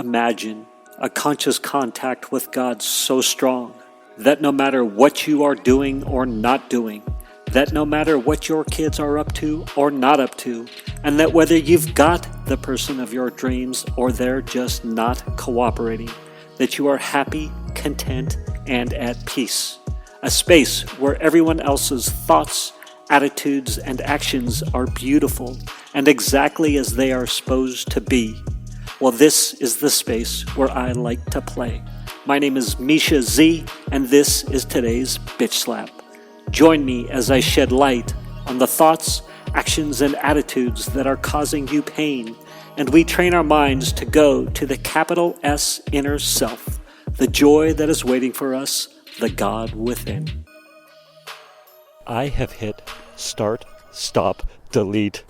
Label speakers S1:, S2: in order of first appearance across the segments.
S1: Imagine a conscious contact with God so strong that no matter what you are doing or not doing, that no matter what your kids are up to or not up to, and that whether you've got the person of your dreams or they're just not cooperating, that you are happy, content, and at peace. A space where everyone else's thoughts, attitudes, and actions are beautiful and exactly as they are supposed to be. Well, this is the space where I like to play. My name is Misha Z, and this is today's Bitch Slap. Join me as I shed light on the thoughts, actions, and attitudes that are causing you pain, and we train our minds to go to the capital S inner self, the joy that is waiting for us, the God within. I have hit start, stop, delete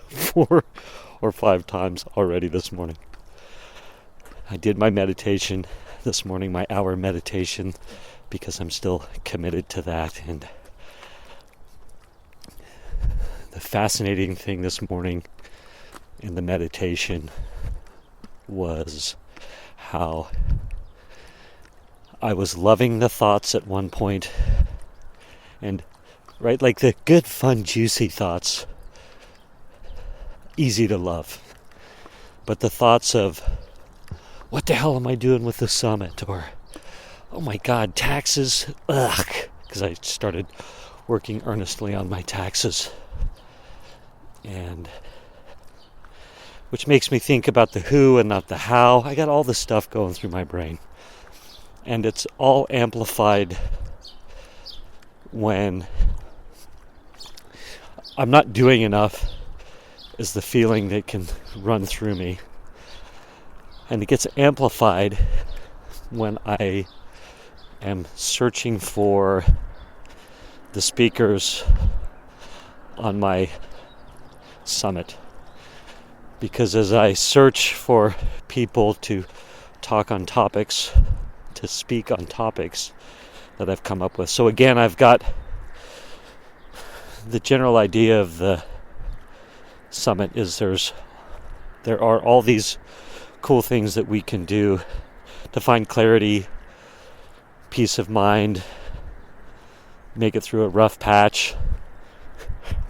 S1: 4 or 5 times already this morning. I did my meditation this morning, my hour meditation, because I'm still committed to that. And the fascinating thing this morning in the meditation was how I was loving the thoughts at one point, and right, like the good, fun, juicy thoughts, easy to love. But the thoughts of, what the hell am I doing with the summit? Or, oh my God, taxes, ugh, because I started working earnestly on my taxes. And which makes me think about the who and not the how. I got all this stuff going through my brain. And it's all amplified when I'm not doing enough, is the feeling that can run through me. And it gets amplified when I am searching for the speakers on my summit. Because as I search for people to talk on topics, to speak on topics that I've come up with. So again, I've got the general idea of the summit is there are all these cool things that we can do to find clarity, peace of mind, make it through a rough patch,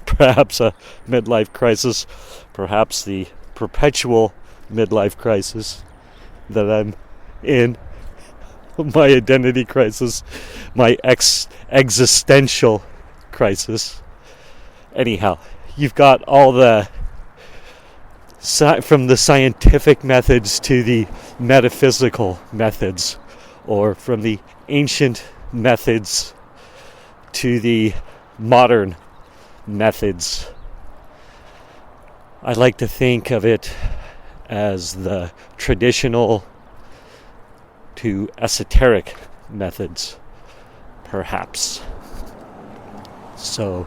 S1: perhaps a midlife crisis, perhaps the perpetual midlife crisis that I'm in, my identity crisis, my existential crisis. Anyhow, you've got all the from the scientific methods to the metaphysical methods, or from the ancient methods to the modern methods. I like to think of it as the traditional to esoteric methods, perhaps. So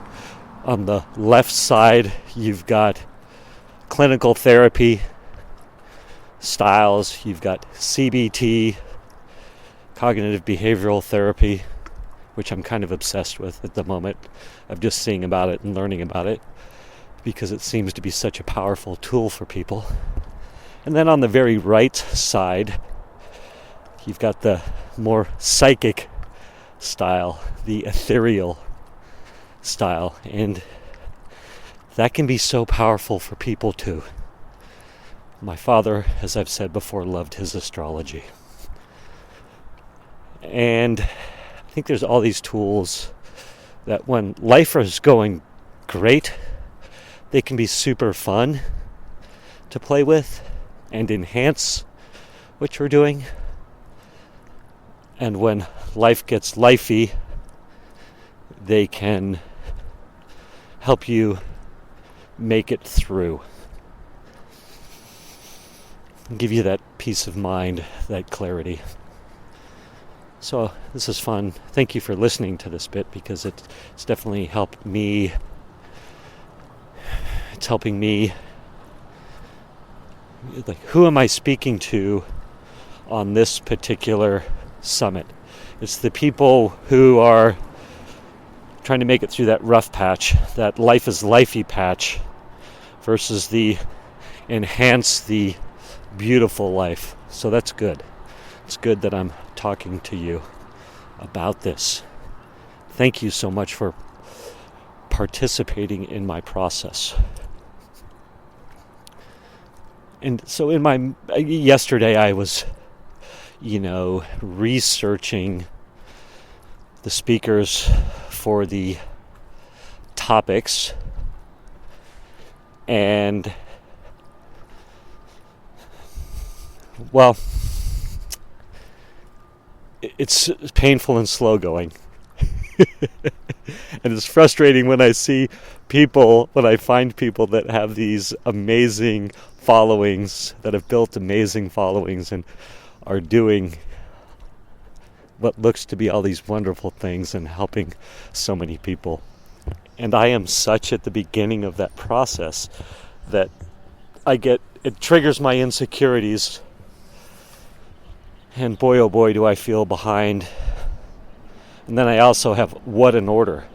S1: on the left side, you've got clinical therapy styles, you've got CBT, cognitive behavioral therapy, which I'm kind of obsessed with at the moment, of just seeing about it and learning about it, because it seems to be such a powerful tool for people. And then on the very right side, you've got the more psychic style, the ethereal style, and that can be so powerful for people too. My father, as I've said before, loved his astrology. And I think there's all these tools that when life is going great, they can be super fun to play with and enhance what you're doing. And when life gets lifey, they can help you make it through. Give you that peace of mind, that clarity. So this is fun. Thank you for listening to this bit, because it's definitely helped me. It's helping me. Like, who am I speaking to on this particular summit? It's the people who are trying to make it through that rough patch, that life is lifey patch, versus the enhance the beautiful life. So that's good. It's good that I'm talking to you about this. Thank you so much for participating in my process. And so yesterday I was, researching the speakers for the topics, and well, it's painful and slow going. And it's frustrating when I find people that have these amazing followings, that have built amazing followings and are doing what looks to be all these wonderful things and helping so many people. And I am such at the beginning of that process that it triggers my insecurities. And boy, oh boy, do I feel behind. And then I also have what an order.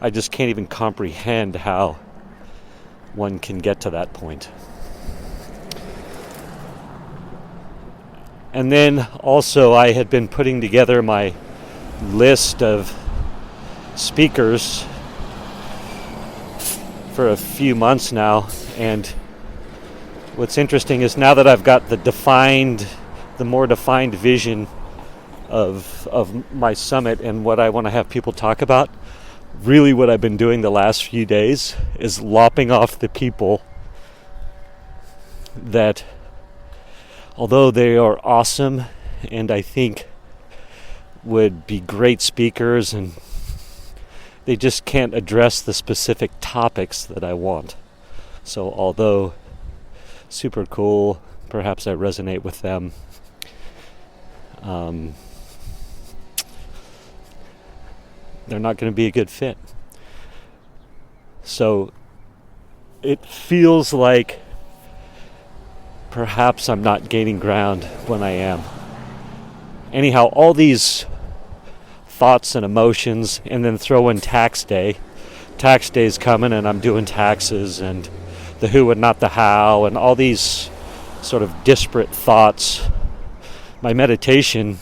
S1: I just can't even comprehend how one can get to that point. And then also I had been putting together my list of speakers for a few months now. And what's interesting is now that I've got the more defined vision of my summit and what I want to have people talk about, really what I've been doing the last few days is lopping off the people that, although they are awesome and I think would be great speakers, and they just can't address the specific topics that I want. So although super cool, perhaps I resonate with them, they're not going to be a good fit. So it feels like perhaps I'm not gaining ground when I am. Anyhow, all these thoughts and emotions, and then throw in tax day. Tax day is coming and I'm doing taxes, and the who and not the how, and all these sort of disparate thoughts. My meditation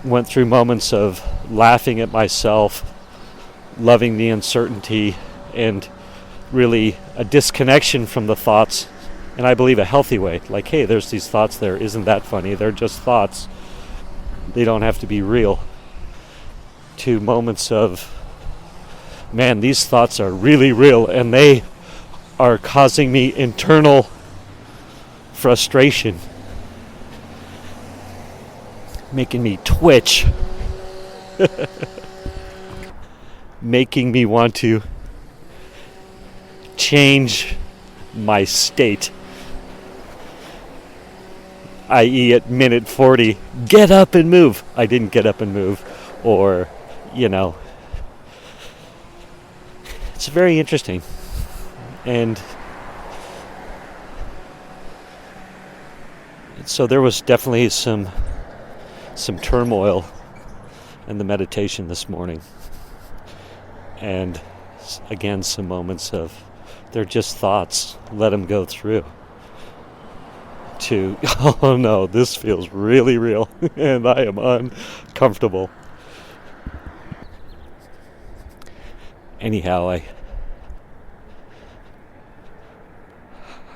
S1: went through moments of laughing at myself, loving the uncertainty, and really a disconnection from the thoughts, and I believe a healthy way. Like, hey, there's these thoughts there. Isn't that funny? They're just thoughts. They don't have to be real. To moments of, man, these thoughts are really real, and they are causing me internal frustration, making me twitch, making me want to change my state, i.e. at minute 40, get up and move. I didn't get up and move, or, it's very interesting. And so there was definitely some turmoil in the meditation this morning. And again, some moments of, they're just thoughts, let them go through. To, oh no, this feels really real, and I am uncomfortable. Anyhow,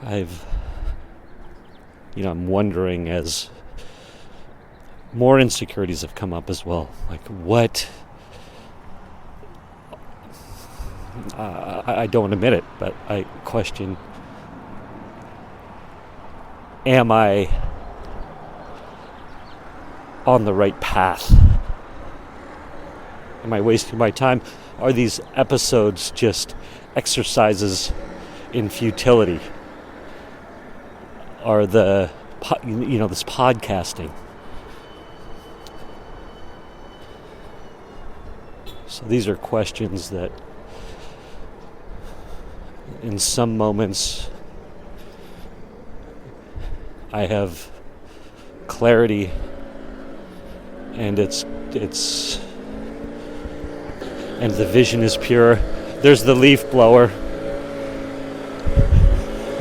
S1: I'm wondering, as more insecurities have come up as well, like what, I don't admit it, but I question, am I on the right path? Am I wasting my time? Are these episodes just exercises in futility? Are this podcasting? So these are questions that in some moments I have clarity, and it's and the vision is pure. There's the leaf blower.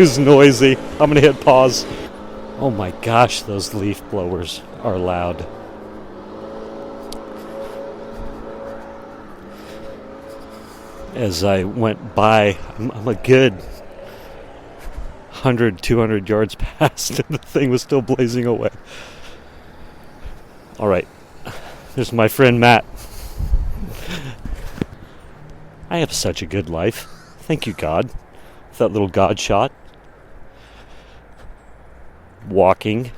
S1: too's noisy. I'm going to hit pause. Oh my gosh, those leaf blowers are loud. As I went by, I'm a good 100, 200 yards past, and the thing was still blazing away. All right, there's my friend Matt. I have such a good life. Thank you, God. That little God shot. Walking,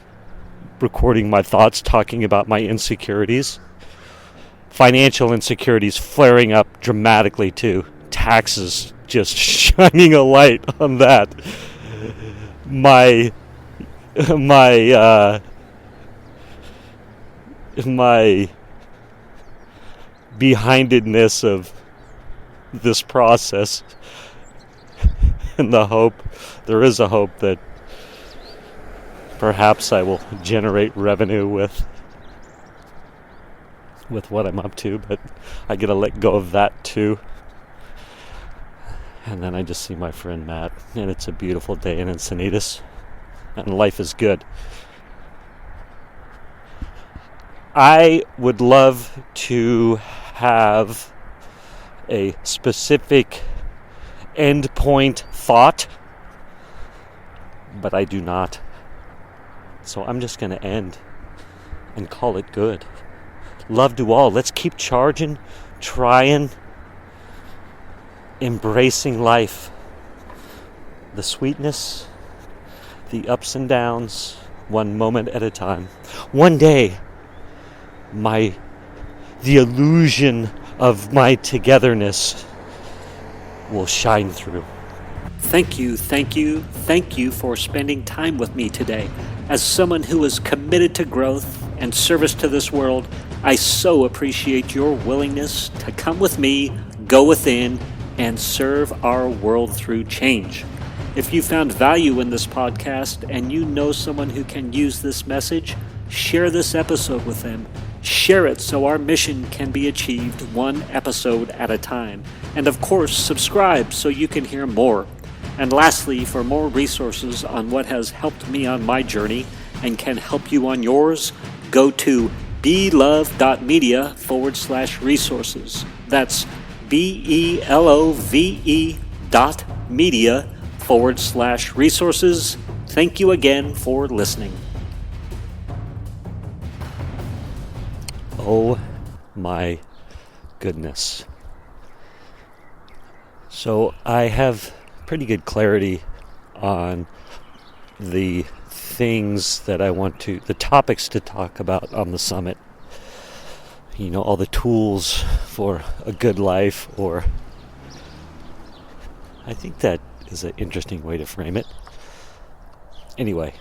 S1: recording my thoughts, talking about my insecurities. Financial insecurities flaring up dramatically too. Taxes just shining a light on that. My behindedness of this process, and there is a hope that perhaps I will generate revenue with what I'm up to, but I gotta let go of that too. And then I just see my friend Matt, and it's a beautiful day in Encinitas, and life is good. I would love to have a specific endpoint thought, but I do not. So I'm just going to end and call it good. Love to all. Let's keep charging, trying, embracing life. The sweetness, the ups and downs, one moment at a time. One day, the illusion of my togetherness will shine through. Thank you for spending time with me today. As someone who is committed to growth and service to this world, I so appreciate your willingness to come with me, go within, and serve our world through change. If you found value in this podcast and you know someone who can use this message, share this episode with them. Share it so our mission can be achieved one episode at a time. And of course, subscribe so you can hear more. And lastly, for more resources on what has helped me on my journey and can help you on yours, go to belove.media/resources. That's BELOVE.media/resources. Thank you again for listening. Oh my goodness. So I have pretty good clarity on the things that the topics to talk about on the summit. You know, all the tools for a good life, or I think that is an interesting way to frame it. Anyway,